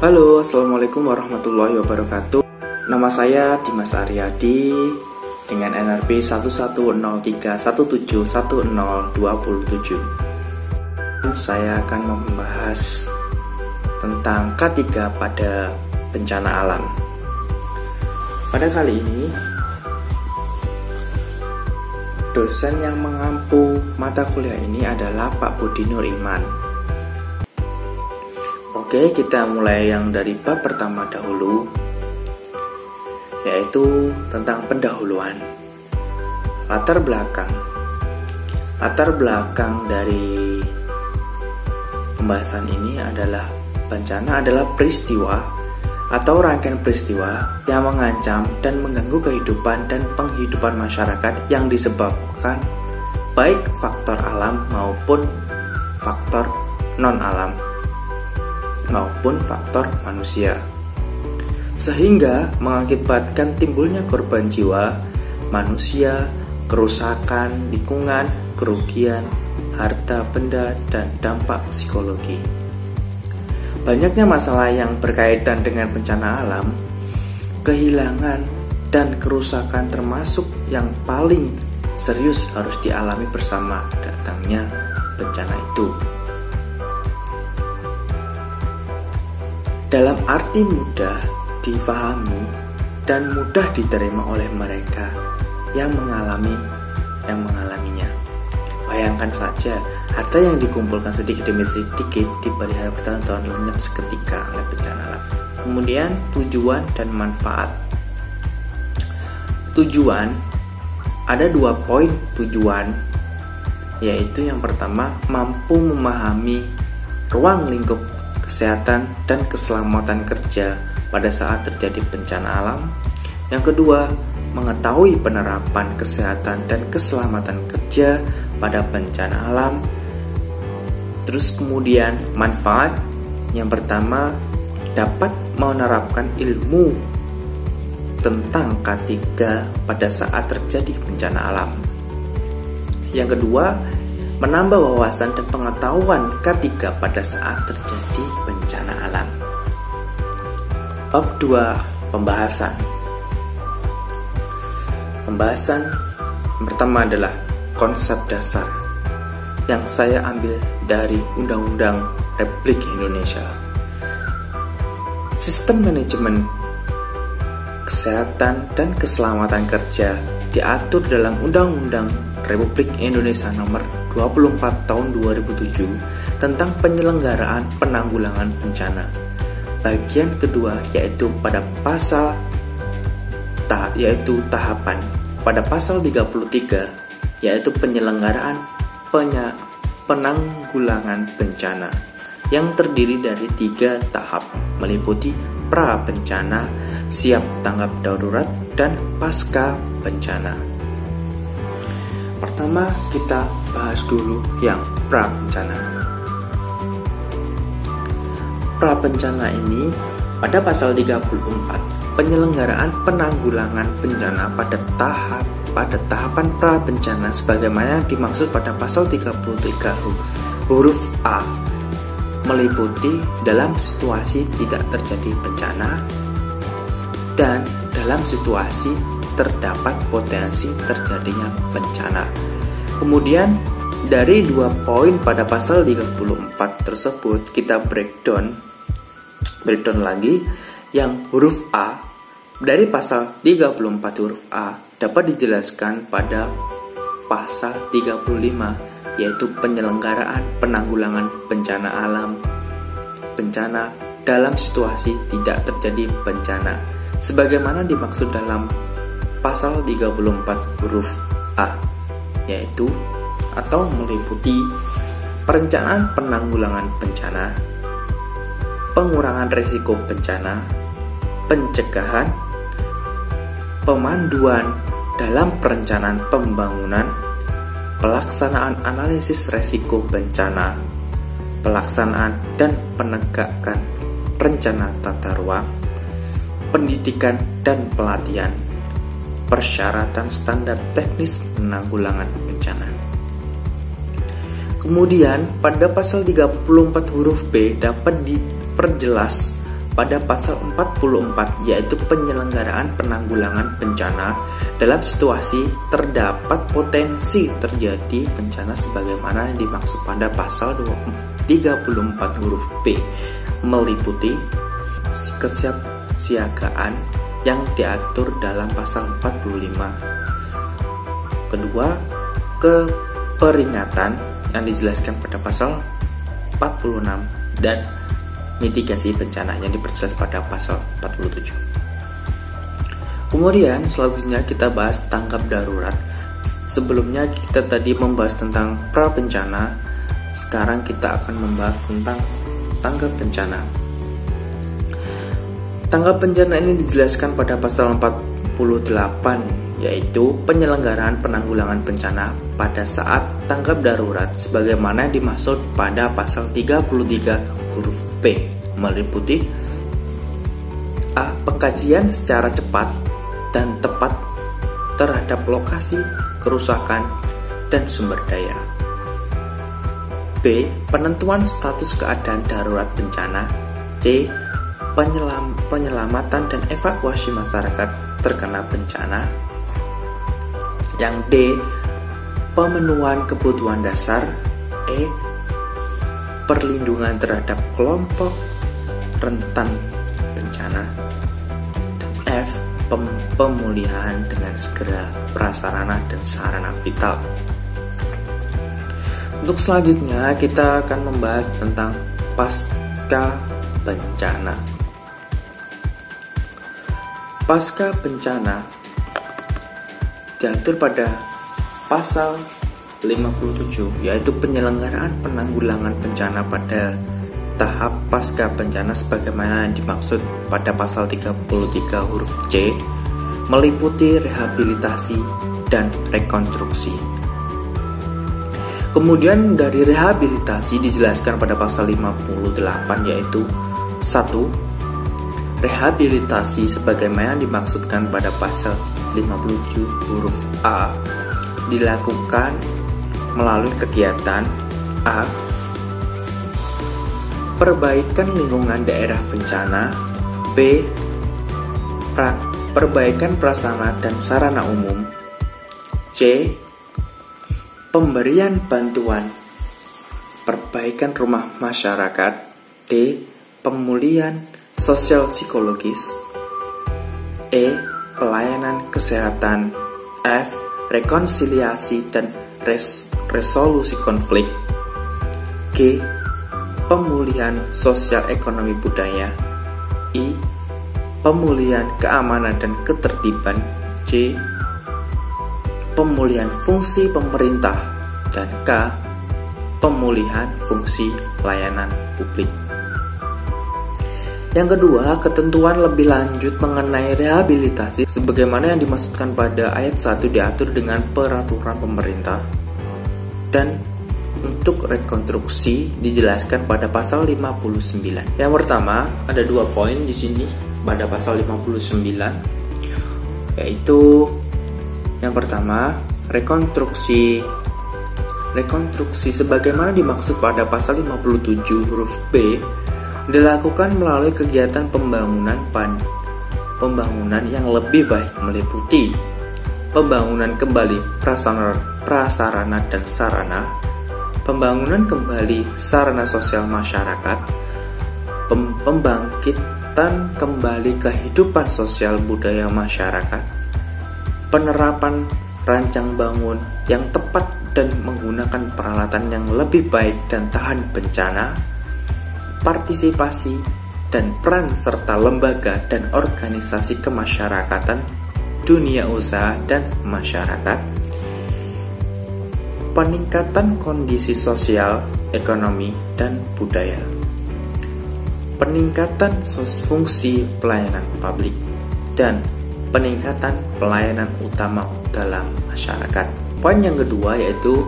Halo, Assalamualaikum warahmatullahi wabarakatuh. Nama saya Dimas Aryadi dengan NRP 1103171027. Saya akan membahas tentang K3 pada bencana alam. Pada kali ini, dosen yang mengampu mata kuliah ini adalah Pak Budi Nur Iman. Oke, kita mulai yang dari bab pertama dahulu, yaitu tentang pendahuluan. Latar belakang dari pembahasan ini adalah bencana adalah peristiwa atau rangkaian peristiwa yang mengancam dan mengganggu kehidupan dan penghidupan masyarakat yang disebabkan baik faktor alam maupun faktor non-alam maupun faktor manusia, sehingga mengakibatkan timbulnya korban jiwa manusia, kerusakan lingkungan, kerugian harta benda, dan dampak psikologi. Banyaknya masalah yang berkaitan dengan bencana alam, kehilangan dan kerusakan termasuk yang paling serius harus dialami bersama datangnya bencana itu. Dalam arti mudah difahami dan mudah diterima oleh mereka yang mengalaminya. Bayangkan saja, harta yang dikumpulkan sedikit demi sedikit dipelihara bertahun-tahun lenyap seketika oleh bencana alam. Kemudian tujuan dan manfaat. Tujuan, ada 2 poin tujuan, yaitu yang pertama, mampu memahami ruang lingkup kesehatan dan keselamatan kerja pada saat terjadi bencana alam. Yang kedua, mengetahui penerapan kesehatan dan keselamatan kerja pada bencana alam. Terus kemudian manfaat, yang pertama, dapat menerapkan ilmu tentang K3 pada saat terjadi bencana alam. Yang kedua, menambah wawasan dan pengetahuan K3 pada saat terjadi bencana alam. Bab 2, pembahasan. Pembahasan pertama adalah konsep dasar yang saya ambil dari Undang-Undang Republik Indonesia. Sistem manajemen kesehatan dan keselamatan kerja diatur dalam Undang-Undang Republik Indonesia Nomor 24 Tahun 2007 tentang penyelenggaraan penanggulangan bencana. Bagian kedua yaitu pada tahapan pada pasal 33 yaitu penyelenggaraan penanggulangan bencana yang terdiri dari 3 tahap, meliputi pra bencana, siap tanggap darurat, dan pasca bencana. Pertama, kita bahas dulu yang pra bencana. Pra bencana ini pada pasal 34, penyelenggaraan penanggulangan bencana pada tahapan pra bencana sebagaimana dimaksud pada pasal 33 huruf A, meliputi dalam situasi tidak terjadi bencana dan dalam situasi terdapat potensi terjadinya bencana. Kemudian dari 2 poin pada pasal 34 tersebut kita breakdown lagi. Yang huruf A dari pasal 34 huruf A dapat dijelaskan pada pasal 35, yaitu penyelenggaraan penanggulangan bencana alam, bencana dalam situasi tidak terjadi bencana sebagaimana dimaksud dalam pasal 34 huruf A, yaitu atau meliputi perencanaan penanggulangan bencana, pengurangan risiko bencana, pencegahan, pemanduan dalam perencanaan pembangunan, pelaksanaan analisis risiko bencana, pelaksanaan dan penegakan rencana tata ruang, pendidikan dan pelatihan, persyaratan standar teknis penanggulangan bencana. Kemudian pada pasal 34 huruf B dapat diperjelas pada pasal 44, yaitu penyelenggaraan penanggulangan bencana dalam situasi terdapat potensi terjadi bencana sebagaimana yang dimaksud pada pasal 34 huruf B, meliputi kesiapsiagaan yang diatur dalam pasal 45. Kedua, keperingatan yang dijelaskan pada pasal 46 dan mitigasi bencana yang diperjelas pada pasal 47. Kemudian selanjutnya kita bahas tanggap darurat. Sebelumnya kita tadi membahas tentang pra bencana, sekarang kita akan membahas tentang tanggap bencana. Tanggap bencana ini dijelaskan pada pasal 48, yaitu penyelenggaraan penanggulangan bencana pada saat tanggap darurat sebagaimana dimaksud pada pasal 33 huruf B, meliputi A. Pengkajian secara cepat dan tepat terhadap lokasi kerusakan dan sumber daya. B. Penentuan status keadaan darurat bencana. C. Penyelamatan dan evakuasi masyarakat terkena bencana. Yang D. Pemenuhan kebutuhan dasar. E. Perlindungan terhadap kelompok rentan bencana. Dan F. Pemulihan dengan segera prasarana dan sarana vital. Untuk selanjutnya kita akan membahas tentang pasca bencana. Pasca bencana diatur pada pasal 57, yaitu penyelenggaraan penanggulangan bencana pada tahap pasca bencana sebagaimana dimaksud pada pasal 33 huruf C, meliputi rehabilitasi dan rekonstruksi. Kemudian dari rehabilitasi dijelaskan pada pasal 58, yaitu 1. Rehabilitasi sebagaimana dimaksudkan pada pasal 57 huruf A dilakukan melalui kegiatan A. Perbaikan lingkungan daerah bencana. B. Perbaikan prasarana dan sarana umum. C. Pemberian bantuan perbaikan rumah masyarakat. D. Pemulihan sosial psikologis. E. Pelayanan kesehatan. F. Rekonsiliasi dan resolusi konflik. G. Pemulihan sosial ekonomi budaya. I. Pemulihan keamanan dan ketertiban. C. Pemulihan fungsi pemerintah. Dan K. Pemulihan fungsi layanan publik. Yang kedua, ketentuan lebih lanjut mengenai rehabilitasi sebagaimana yang dimaksudkan pada ayat 1 diatur dengan peraturan pemerintah. Dan untuk rekonstruksi dijelaskan pada pasal 59. Yang pertama, ada 2 poin di sini pada pasal 59, yaitu yang pertama, rekonstruksi sebagaimana dimaksud pada pasal 57 huruf B dilakukan melalui kegiatan pembangunan yang lebih baik, meliputi pembangunan kembali prasarana dan sarana, pembangunan kembali sarana sosial masyarakat, pembangkitan kembali kehidupan sosial budaya masyarakat, penerapan rancang bangun yang tepat dan menggunakan peralatan yang lebih baik dan tahan bencana, partisipasi dan peran serta lembaga dan organisasi kemasyarakatan, dunia usaha dan masyarakat, peningkatan kondisi sosial, ekonomi, dan budaya, peningkatan fungsi pelayanan publik, dan peningkatan pelayanan utama dalam masyarakat. Poin yang kedua yaitu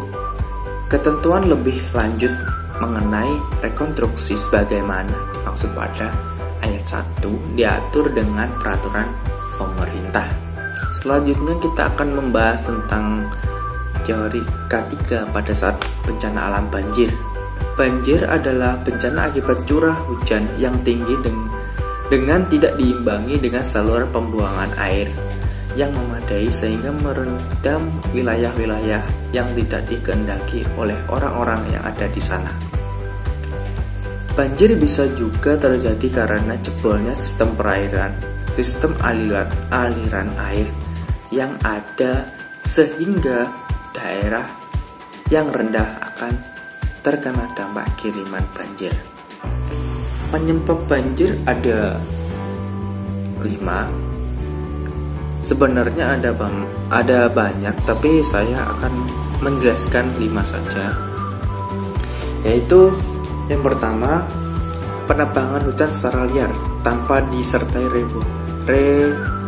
ketentuan lebih lanjut mengenai rekonstruksi sebagaimana dimaksud pada ayat 1 diatur dengan peraturan pemerintah. Selanjutnya kita akan membahas tentang teori K3 pada saat bencana alam banjir. Banjir adalah bencana akibat curah hujan yang tinggi dengan tidak diimbangi dengan saluran pembuangan air yang memadai sehingga merendam wilayah-wilayah yang tidak dikehendaki oleh orang-orang yang ada di sana. Banjir bisa juga terjadi karena jebolnya sistem perairan, sistem aliran air yang ada sehingga daerah yang rendah akan terkena dampak kiriman banjir. Penyebab banjir ada 5. Sebenarnya ada banyak, tapi saya akan menjelaskan 5 saja. Yaitu yang pertama, penebangan hutan secara liar tanpa disertai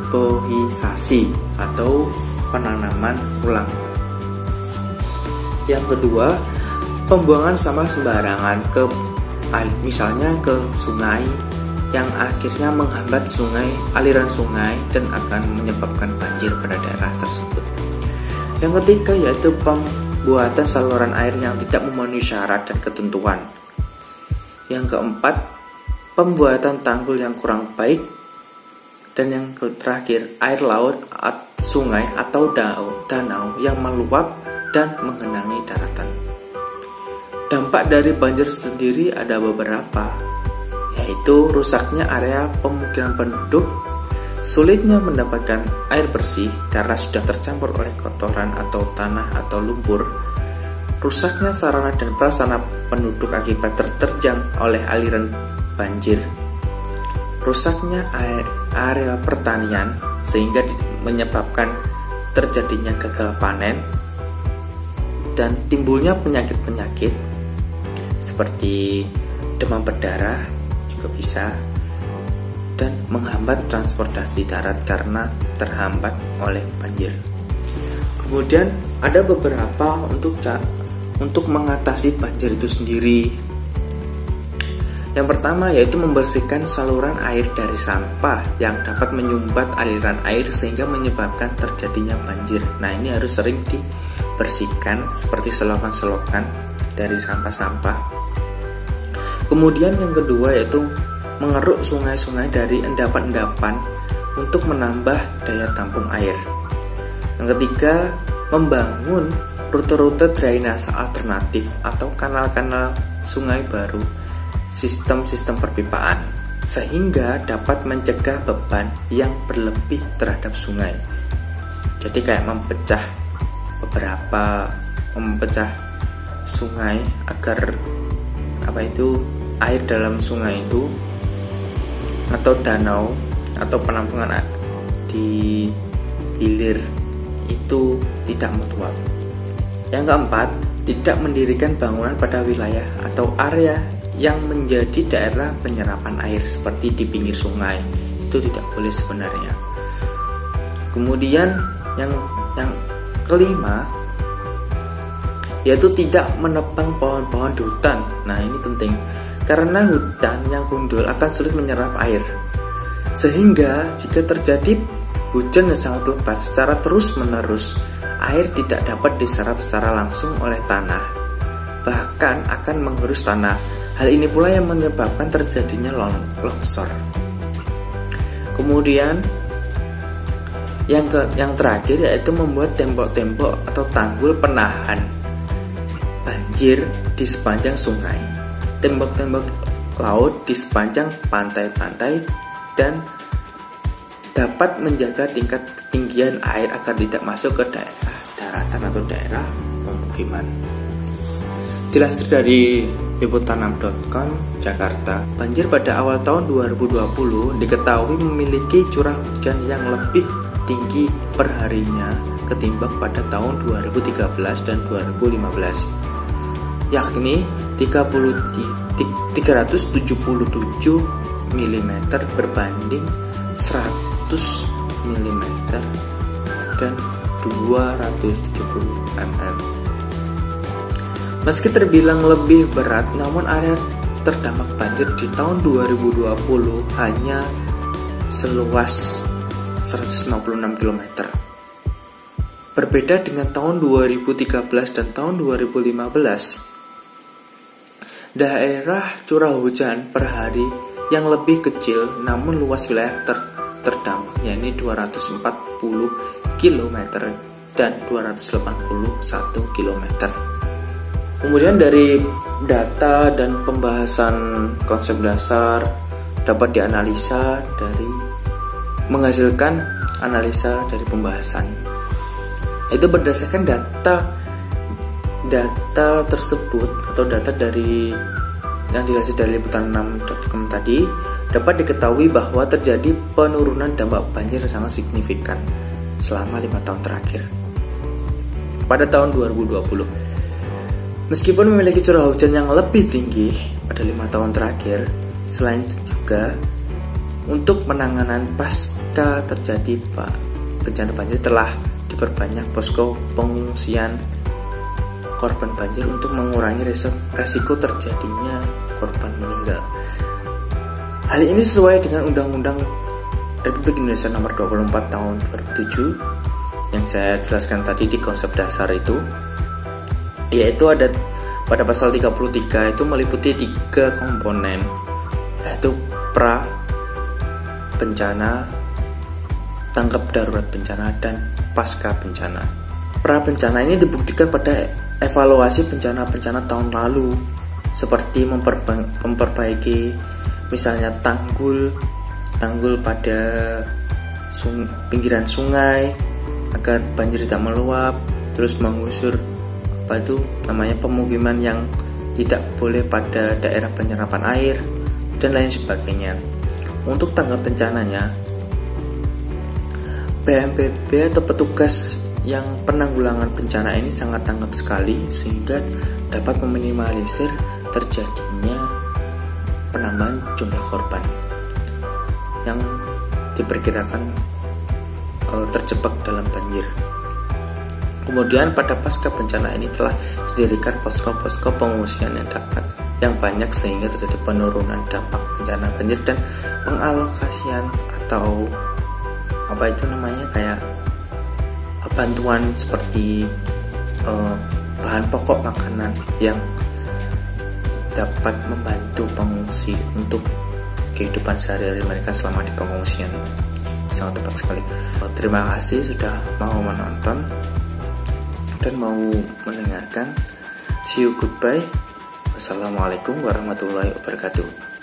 reboisasi atau penanaman ulang. Yang kedua, pembuangan sampah sembarangan misalnya ke sungai yang akhirnya menghambat aliran sungai dan akan menyebabkan banjir pada daerah tersebut. Yang ketiga yaitu pembuatan saluran air yang tidak memenuhi syarat dan ketentuan. Yang keempat, pembuatan tanggul yang kurang baik. Dan yang terakhir, air laut, sungai atau danau yang meluap dan menggenangi daratan. Dampak dari banjir sendiri ada beberapa, yaitu rusaknya area pemukiman penduduk, sulitnya mendapatkan air bersih karena sudah tercampur oleh kotoran atau tanah atau lumpur, rusaknya sarana dan prasarana penduduk akibat terterjang oleh aliran banjir, rusaknya area pertanian sehingga menyebabkan terjadinya gagal panen, dan timbulnya penyakit-penyakit seperti demam berdarah juga bisa, dan menghambat transportasi darat karena terhambat oleh banjir. Kemudian ada beberapa untuk mengatasi banjir itu sendiri. Yang pertama yaitu membersihkan saluran air dari sampah yang dapat menyumbat aliran air sehingga menyebabkan terjadinya banjir. Nah, ini harus sering dibersihkan seperti selokan-selokan dari sampah-sampah. Kemudian yang kedua yaitu mengeruk sungai-sungai dari endapan-endapan untuk menambah daya tampung air. Yang ketiga, membangun rute-rute drainase alternatif atau kanal-kanal sungai baru, sistem-sistem perpipaan, sehingga dapat mencegah beban yang berlebih terhadap sungai. Jadi kayak memecah sungai agar air dalam sungai itu atau danau atau penampungan di hilir itu tidak meluap. Yang keempat, tidak mendirikan bangunan pada wilayah atau area yang menjadi daerah penyerapan air seperti di pinggir sungai. Itu tidak boleh sebenarnya. Kemudian yang kelima yaitu tidak menebang pohon-pohon di hutan. Nah, ini penting karena hutan yang gundul akan sulit menyerap air, sehingga jika terjadi hujan yang sangat lebat secara terus-menerus, air tidak dapat diserap secara langsung oleh tanah, bahkan akan menggerus tanah. Hal ini pula yang menyebabkan terjadinya longsor. Kemudian yang terakhir yaitu membuat tembok-tembok atau tanggul penahan banjir di sepanjang sungai, tembok-tembok laut di sepanjang pantai-pantai, dan dapat menjaga tingkat ketinggian air agar tidak masuk ke daerah daratan atau daerah pemukiman. Dilansir dari liputanam.com Jakarta, banjir pada awal tahun 2020 diketahui memiliki curah hujan yang lebih tinggi perharinya ketimbang pada tahun 2013 dan 2015, yakni 377 mm berbanding 100 mm dan 270 mm. Meski terbilang lebih berat, namun area terdampak banjir di tahun 2020 hanya seluas 156 km. Berbeda dengan tahun 2013 dan tahun 2015, daerah curah hujan per hari yang lebih kecil namun luas wilayah terdampak, yakni 240 km dan 281 km. Kemudian dari data dan pembahasan konsep dasar dapat dianalisa dari menghasilkan analisa dari pembahasan. Itu berdasarkan data tersebut atau data dari yang dihasil dari liputan6.com tadi, dapat diketahui bahwa terjadi penurunan dampak banjir sangat signifikan selama 5 tahun terakhir. Pada tahun 2020, meskipun memiliki curah hujan yang lebih tinggi pada 5 tahun terakhir, selain itu juga untuk penanganan pasca terjadi bencana banjir telah diperbanyak posko pengungsian korban banjir untuk mengurangi resiko terjadinya korban meninggal. Hal ini sesuai dengan Undang-Undang Republik Indonesia Nomor 24 Tahun 2007 yang saya jelaskan tadi di konsep dasar itu, yaitu ada pada pasal 33 itu meliputi 3 komponen, yaitu pra bencana, tanggap darurat bencana, dan pasca bencana. Pra bencana ini dibuktikan pada evaluasi bencana-bencana tahun lalu, seperti memperbaiki misalnya tanggul pada pinggiran sungai agar banjir tidak meluap, terus mengusur pemukiman yang tidak boleh pada daerah penyerapan air dan lain sebagainya. Untuk tanggap bencananya, BNPB atau petugas yang penanggulangan bencana ini sangat tanggap sekali sehingga dapat meminimalisir terjadinya penambahan jumlah korban yang diperkirakan terjebak dalam banjir. Kemudian pada pasca bencana ini telah didirikan posko-posko pengungsian yang banyak sehingga terjadi penurunan dampak bencana banjir dan pengalokasian atau kayak bantuan seperti bahan pokok makanan yang dapat membantu pengungsi untuk kehidupan sehari-hari mereka selama di pengungsian. Sangat tepat sekali. Terima kasih sudah mau menonton dan mau mendengarkan. See you, goodbye. Wassalamualaikum warahmatullahi wabarakatuh.